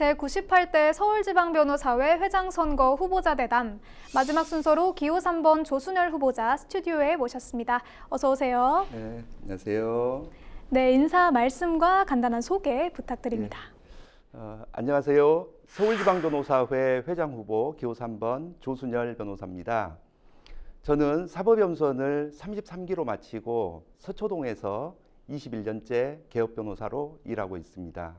제98대 서울지방변호사회 회장선거 후보자 대담, 마지막 순서로 기호 3번 조순열 후보자 스튜디오에 모셨습니다. 어서 오세요. 네, 안녕하세요. 네, 인사 말씀과 간단한 소개 부탁드립니다. 안녕하세요. 서울지방변호사회 회장 후보 기호 3번 조순열 변호사입니다. 저는 사법연수원을 33기로 마치고 서초동에서 21년째 개업변호사로 일하고 있습니다.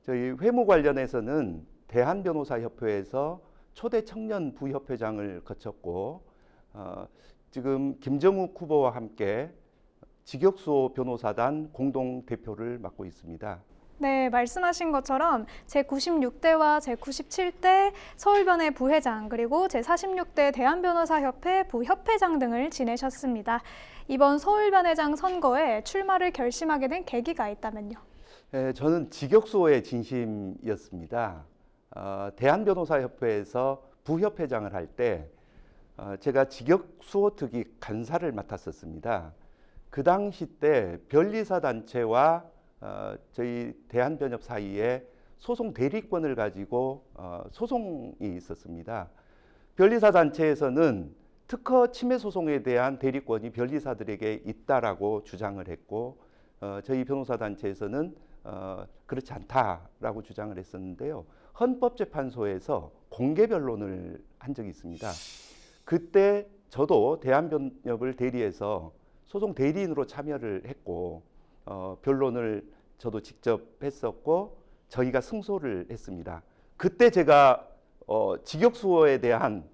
저희 회무 관련해서는 대한변호사협회에서 초대 청년 부협회장을 거쳤고 지금 김정욱 후보와 함께 직역수호 변호사단 공동대표를 맡고 있습니다. 네, 말씀하신 것처럼 제96대와 제97대 서울변의 부회장 그리고 제46대 대한변호사협회 부협회장 등을 지내셨습니다. 이번 서울변회장 선거에 출마를 결심하게 된 계기가 있다면요? 네, 저는 직역수호의 진심이었습니다. 대한변호사협회에서 부협회장을 할 때 제가 직역수호특위 간사를 맡았었습니다. 그 당시 때 변리사 단체와 저희 대한변협 사이에 소송 대리권을 가지고 소송이 있었습니다. 변리사 단체에서는 특허 침해 소송에 대한 대리권이 변리사들에게 있다라고 주장을 했고 저희 변호사 단체에서는 그렇지 않다라고 주장을 했었는데요. 헌법재판소에서 공개 변론을 한 적이 있습니다. 그때 저도 대한변협을 대리해서 소송 대리인으로 참여를 했고 변론을 저도 직접 했었고 저희가 승소를 했습니다. 그때 제가 직역수호에 대한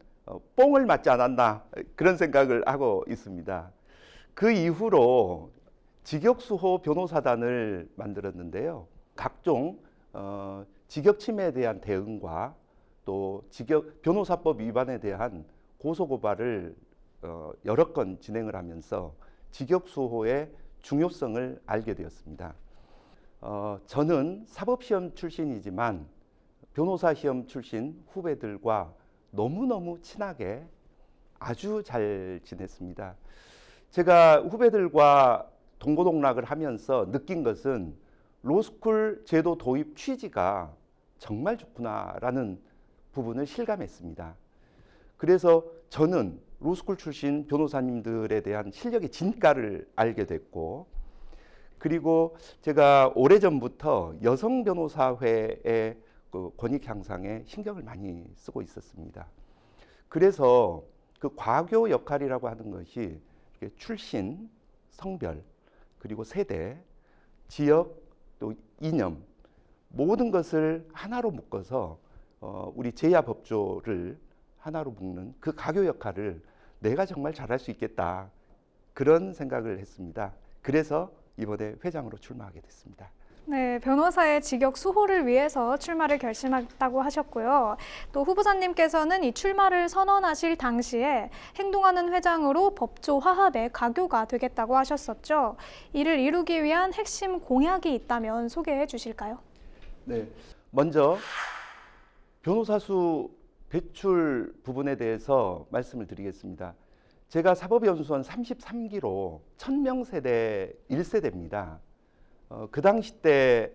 뽕을 맞지 않았나 그런 생각을 하고 있습니다. 그 이후로 직역수호 변호사단을 만들었는데요. 각종 직역침해에 대한 대응과 또 변호사법 위반에 대한 고소고발을 여러 건 진행을 하면서 직역수호의 중요성을 알게 되었습니다. 저는 사법시험 출신이지만 변호사시험 출신 후배들과 너무너무 친하게 아주 잘 지냈습니다. 제가 후배들과 동고동락을 하면서 느낀 것은 로스쿨 제도 도입 취지가 정말 좋구나라는 부분을 실감했습니다. 그래서 저는 로스쿨 출신 변호사님들에 대한 실력의 진가를 알게 됐고 그리고 제가 오래전부터 여성 변호사회의 그 권익 향상에 신경을 많이 쓰고 있었습니다. 그래서 그 과교 역할이라고 하는 것이 출신, 성별, 그리고 세대, 지역, 또 이념 모든 것을 하나로 묶어서 우리 제야법조를 하나로 묶는 그 가교 역할을 내가 정말 잘할 수 있겠다 그런 생각을 했습니다. 그래서 이번에 회장으로 출마하게 됐습니다. 네, 변호사의 직역 수호를 위해서 출마를 결심했다고 하셨고요. 또 후보자님께서는 이 출마를 선언하실 당시에 행동하는 회장으로 법조 화합의 가교가 되겠다고 하셨었죠. 이를 이루기 위한 핵심 공약이 있다면 소개해 주실까요? 네, 먼저 변호사 수 배출 부분에 대해서 말씀을 드리겠습니다. 제가 사법연수원 33기로 1000명 세대 1세대입니다. 그 당시 때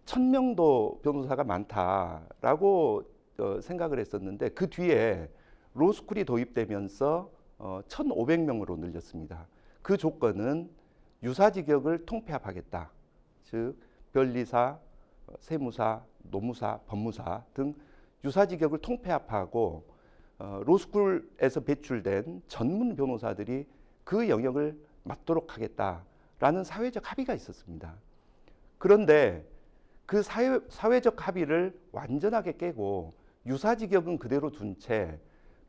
1000명도 변호사가 많다라고 생각을 했었는데 그 뒤에 로스쿨이 도입되면서 1500명으로 늘렸습니다. 그 조건은 유사직역을 통폐합하겠다. 즉 변리사, 세무사, 노무사, 법무사 등 유사직역을 통폐합하고 로스쿨에서 배출된 전문 변호사들이 그 영역을 맡도록 하겠다라는 사회적 합의가 있었습니다. 그런데 그 사회적 합의를 완전하게 깨고 유사직역은 그대로 둔 채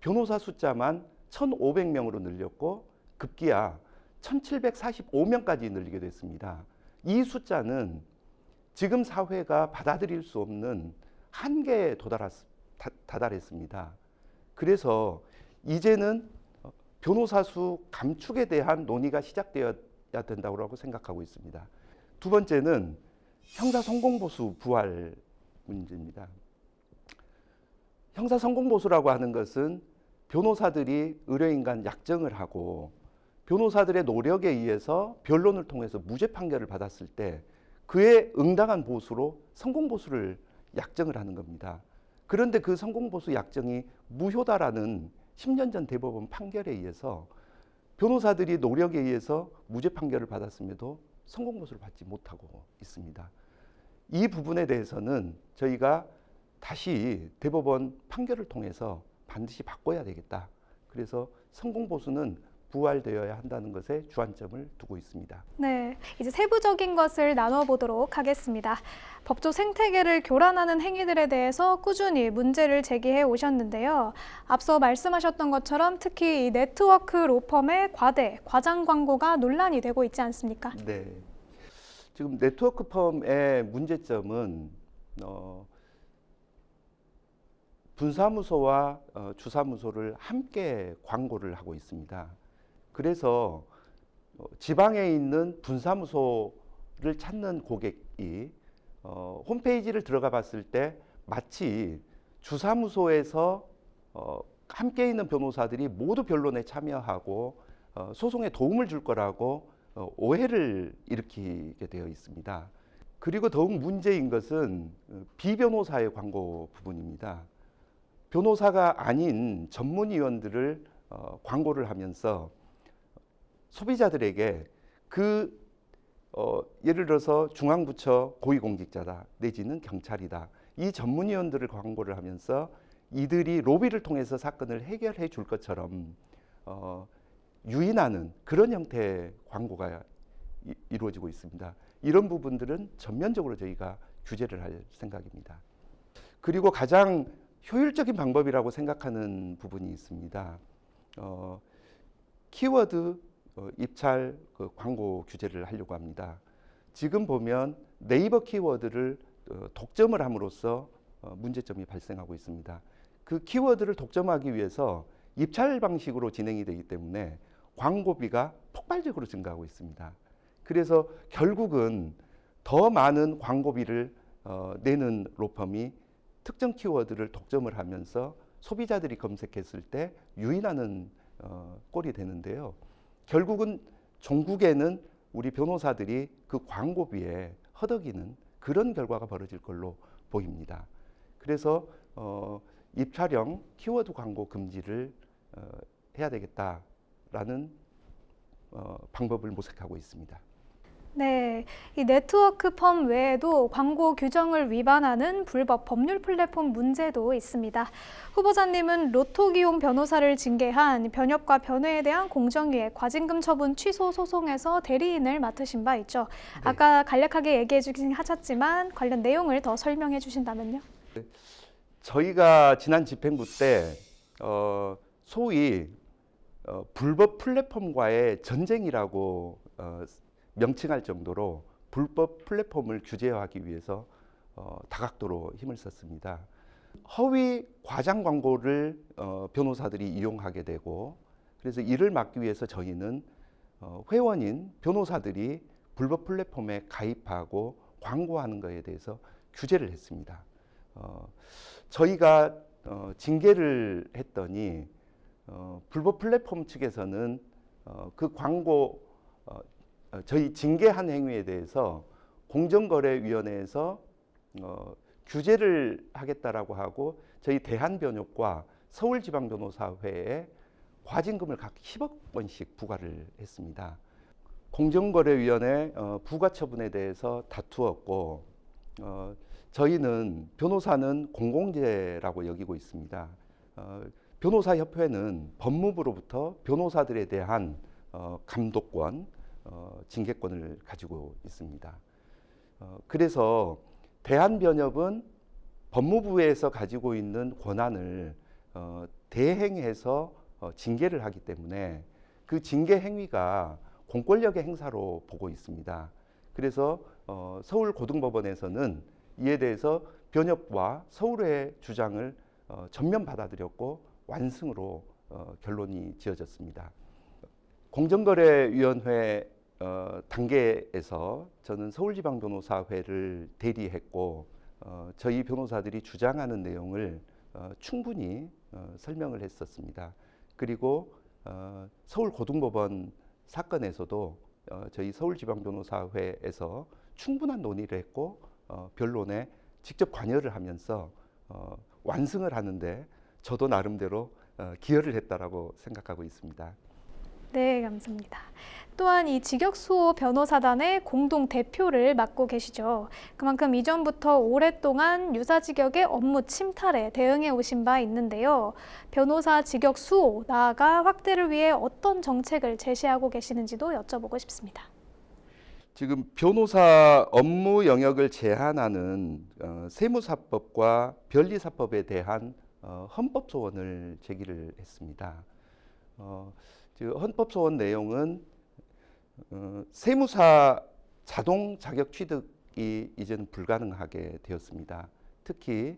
변호사 숫자만 1500명으로 늘렸고 급기야 1745명까지 늘리게 됐습니다. 이 숫자는 지금 사회가 받아들일 수 없는 한계에 다달했습니다. 그래서 이제는 변호사 수 감축에 대한 논의가 시작되어야 된다고 생각하고 있습니다. 두 번째는 형사성공보수 부활 문제입니다. 형사성공보수라고 하는 것은 변호사들이 의뢰인 간 약정을 하고 변호사들의 노력에 의해서 변론을 통해서 무죄 판결을 받았을 때 그에 응당한 보수로 성공보수를 약정을 하는 겁니다. 그런데 그 성공보수 약정이 무효다라는 10년 전 대법원 판결에 의해서 변호사들이 노력에 의해서 무죄 판결을 받았음에도 성공보수를 받지 못하고 있습니다. 이 부분에 대해서는 저희가 다시 대법원 판결을 통해서 반드시 바꿔야 되겠다. 그래서 성공보수는 부활되어야 한다는 것에 주안점을 두고 있습니다. 네, 이제 세부적인 것을 나눠보도록 하겠습니다. 법조 생태계를 교란하는 행위들에 대해서 꾸준히 문제를 제기해 오셨는데요. 앞서 말씀하셨던 것처럼 특히 이 네트워크 로펌의 과장 광고가 논란이 되고 있지 않습니까? 네. 지금 네트워크 펌의 문제점은 분사무소와 주사무소를 함께 광고를 하고 있습니다. 그래서 지방에 있는 분사무소를 찾는 고객이 홈페이지를 들어가 봤을 때 마치 주사무소에서 함께 있는 변호사들이 모두 변론에 참여하고 소송에 도움을 줄 거라고 오해를 일으키게 되어 있습니다. 그리고 더욱 문제인 것은 비변호사의 광고 부분입니다. 변호사가 아닌 전문위원들을 광고를 하면서 소비자들에게 예를 들어서 중앙부처 고위공직자다 내지는 경찰이다 이 전문위원들을 광고를 하면서 이들이 로비를 통해서 사건을 해결해 줄 것처럼 유인하는 그런 형태의 광고가 이루어지고 있습니다. 이런 부분들은 전면적으로 저희가 규제를 할 생각입니다. 그리고 가장 효율적인 방법이라고 생각하는 부분이 있습니다. 키워드 입찰 광고 규제를 하려고 합니다. 지금 보면 네이버 키워드를 독점을 함으로써 문제점이 발생하고 있습니다. 그 키워드를 독점하기 위해서 입찰 방식으로 진행이 되기 때문에 광고비가 폭발적으로 증가하고 있습니다. 그래서 결국은 더 많은 광고비를 내는 로펌이 특정 키워드를 독점을 하면서 소비자들이 검색했을 때 유인하는 꼴이 되는데요. 결국은 종국에는 우리 변호사들이 그 광고비에 허덕이는 그런 결과가 벌어질 걸로 보입니다. 그래서 입찰형 키워드 광고 금지를 해야 되겠다라는 방법을 모색하고 있습니다. 네, 이 네트워크 펌 외에도 광고 규정을 위반하는 불법 법률 플랫폼 문제도 있습니다. 후보자님은 로토기용 변호사를 징계한 변협과 변회에 대한 공정위의 과징금 처분 취소 소송에서 대리인을 맡으신 바 있죠. 네. 아까 간략하게 얘기해 주긴 하셨지만 관련 내용을 더 설명해 주신다면요. 저희가 지난 집행부 때 소위 불법 플랫폼과의 전쟁이라고 명칭할 정도로 불법 플랫폼을 규제하기 위해서 다각도로 힘을 썼습니다. 허위 과장 광고를 변호사들이 이용하게 되고 그래서 이를 막기 위해서 저희는 회원인 변호사들이 불법 플랫폼에 가입하고 광고하는 것에 대해서 규제를 했습니다. 저희가 징계를 했더니 불법 플랫폼 측에서는 그 광고 저희 징계한 행위에 대해서 공정거래위원회에서 규제를 하겠다라고 하고 저희 대한변협과 서울지방변호사회에 과징금을 각 10억 원씩 부과를 했습니다. 공정거래위원회 부과처분에 대해서 다투었고 저희는 변호사는 공공재라고 여기고 있습니다. 변호사협회는 법무부로부터 변호사들에 대한 감독권, 징계권을 가지고 있습니다. 그래서 대한변협은 법무부에서 가지고 있는 권한을 대행해서 징계를 하기 때문에 그 징계 행위가 공권력의 행사로 보고 있습니다. 그래서 서울고등법원에서는 이에 대해서 변협과 서울의 주장을 전면 받아들였고 완승으로 결론이 지어졌습니다. 공정거래위원회 단계에서 저는 서울지방변호사회를 대리했고 저희 변호사들이 주장하는 내용을 충분히 설명을 했었습니다. 그리고 서울고등법원 사건에서도 저희 서울지방변호사회에서 충분한 논의를 했고 변론에 직접 관여를 하면서 완승을 하는데 저도 나름대로 기여를 했다라고 생각하고 있습니다. 네, 감사합니다. 또한 이 직역수호 변호사단의 공동 대표를 맡고 계시죠. 그만큼 이전부터 오랫동안 유사직역의 업무 침탈에 대응해 오신 바 있는데요. 변호사 직역 수호, 나아가 확대를 위해 어떤 정책을 제시하고 계시는지도 여쭤보고 싶습니다. 지금 변호사 업무 영역을 제한하는 세무사법과 변리사법에 대한 헌법 소원을 제기를 했습니다. 헌법 소원 내용은 세무사 자동 자격 취득이 이제는 불가능하게 되었습니다. 특히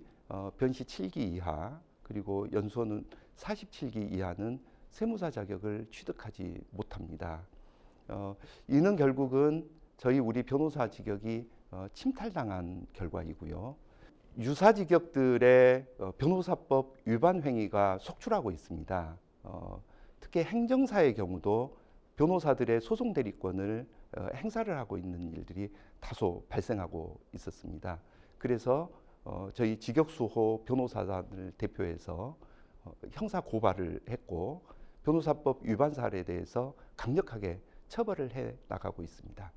변시 7기 이하 그리고 연수원은 47기 이하는 세무사 자격을 취득하지 못합니다. 이는 결국은 우리 변호사 직역이 침탈당한 결과이고요. 유사 직역들의 변호사법 위반 행위가 속출하고 있습니다. 특히 행정사의 경우도 변호사들의 소송 대리권을 행사를 하고 있는 일들이 다소 발생하고 있었습니다. 그래서 저희 직역수호 변호사단을 대표해서 형사 고발을 했고 변호사법 위반 사례에 대해서 강력하게 처벌을 해 나가고 있습니다.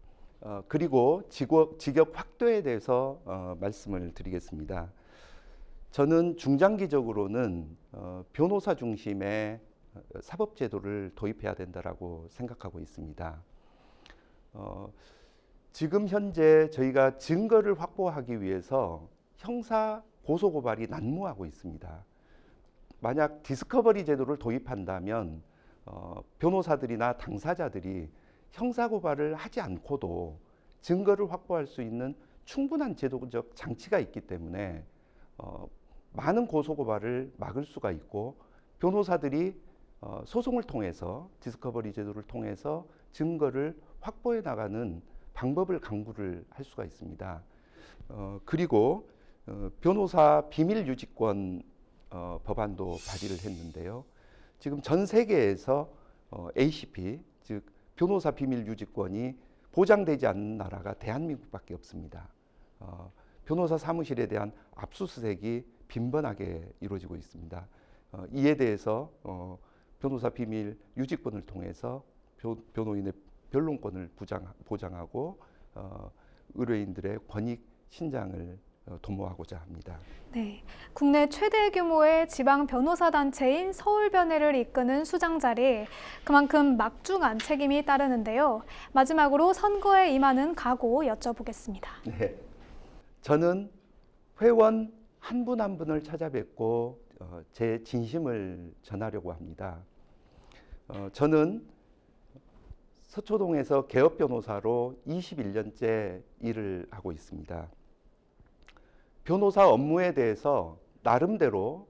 그리고 직역 확대에 대해서 말씀을 드리겠습니다. 저는 중장기적으로는 변호사 중심의 사법제도를 도입해야 된다라고 생각하고 있습니다. 지금 현재 저희가 증거를 확보하기 위해서 형사 고소고발이 난무하고 있습니다. 만약 디스커버리 제도를 도입한다면 변호사들이나 당사자들이 형사고발을 하지 않고도 증거를 확보할 수 있는 충분한 제도적 장치가 있기 때문에 많은 고소고발을 막을 수가 있고 변호사들이 소송을 통해서 디스커버리 제도를 통해서 증거를 확보해 나가는 방법을 강구를 할 수가 있습니다. 그리고 변호사 비밀 유지권 법안도 발의를 했는데요. 지금 전 세계에서 ACP 즉 변호사 비밀 유지권이 보장되지 않는 나라가 대한민국밖에 없습니다. 변호사 사무실에 대한 압수수색이 빈번하게 이루어지고 있습니다. 이에 대해서 변호사 비밀 유지권을 통해서 변호인의 변론권을 보장하고 의뢰인들의 권익 신장을 도모하고자 합니다. 네, 국내 최대 규모의 지방 변호사 단체인 서울변회를 이끄는 수장자리, 그만큼 막중한 책임이 따르는데요. 마지막으로 선거에 임하는 각오 여쭤보겠습니다. 네, 저는 회원 한 분 한 분을 찾아뵙고 제 진심을 전하려고 합니다. 저는 서초동에서 개업 변호사로 21년째 일을 하고 있습니다. 변호사 업무에 대해서 나름대로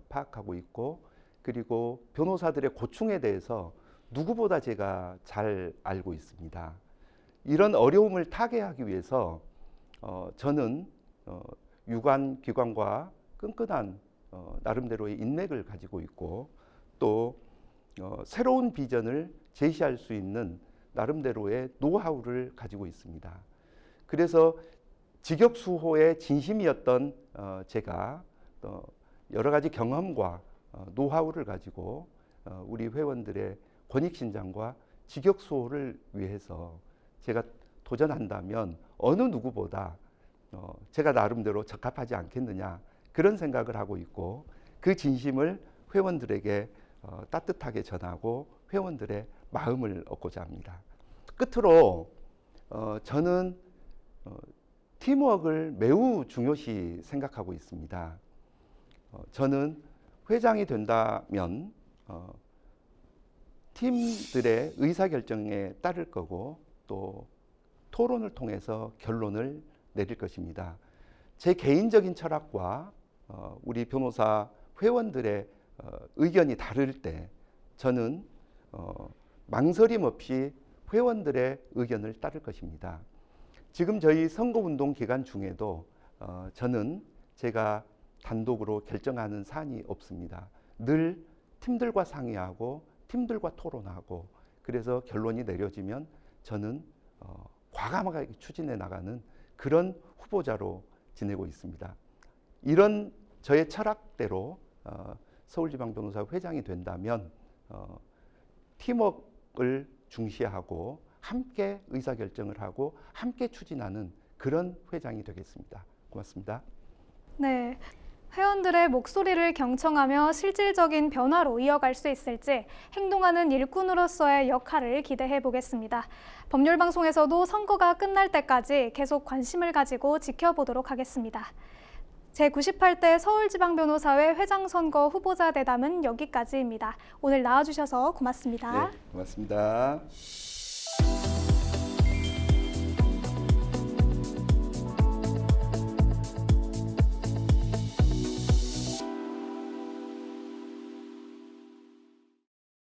파악하고 있고 그리고 변호사들의 고충에 대해서 누구보다 제가 잘 알고 있습니다. 이런 어려움을 타개하기 위해서 저는 유관 기관과 끈끈한 나름대로의 인맥을 가지고 있고 또 새로운 비전을 제시할 수 있는 나름대로의 노하우를 가지고 있습니다. 그래서 직역수호의 진심이었던 제가 여러 가지 경험과 노하우를 가지고 우리 회원들의 권익신장과 직역수호를 위해서 제가 도전한다면 어느 누구보다 제가 나름대로 적합하지 않겠느냐 그런 생각을 하고 있고 그 진심을 회원들에게 따뜻하게 전하고 회원들의 마음을 얻고자 합니다. 끝으로 저는 팀워크를 매우 중요시 생각하고 있습니다. 저는 회장이 된다면 팀들의 의사결정에 따를 거고 또 토론을 통해서 결론을 내릴 것입니다. 제 개인적인 철학과 우리 변호사 회원들의 의견이 다를 때 저는 망설임 없이 회원들의 의견을 따를 것입니다. 지금 저희 선거운동 기간 중에도 저는 제가 단독으로 결정하는 사안이 없습니다. 늘 팀들과 상의하고 팀들과 토론하고 그래서 결론이 내려지면 저는 과감하게 추진해 나가는 그런 후보자로 지내고 있습니다. 이런 저의 철학대로 서울지방변호사 회장이 된다면 팀워크를 중시하고 함께 의사결정을 하고 함께 추진하는 그런 회장이 되겠습니다. 고맙습니다. 네. 회원들의 목소리를 경청하며 실질적인 변화로 이어갈 수 있을지 행동하는 일꾼으로서의 역할을 기대해 보겠습니다. 법률방송에서도 선거가 끝날 때까지 계속 관심을 가지고 지켜보도록 하겠습니다. 제98대 서울지방변호사회 회장선거 후보자 대담은 여기까지입니다. 오늘 나와주셔서 고맙습니다. 네, 고맙습니다.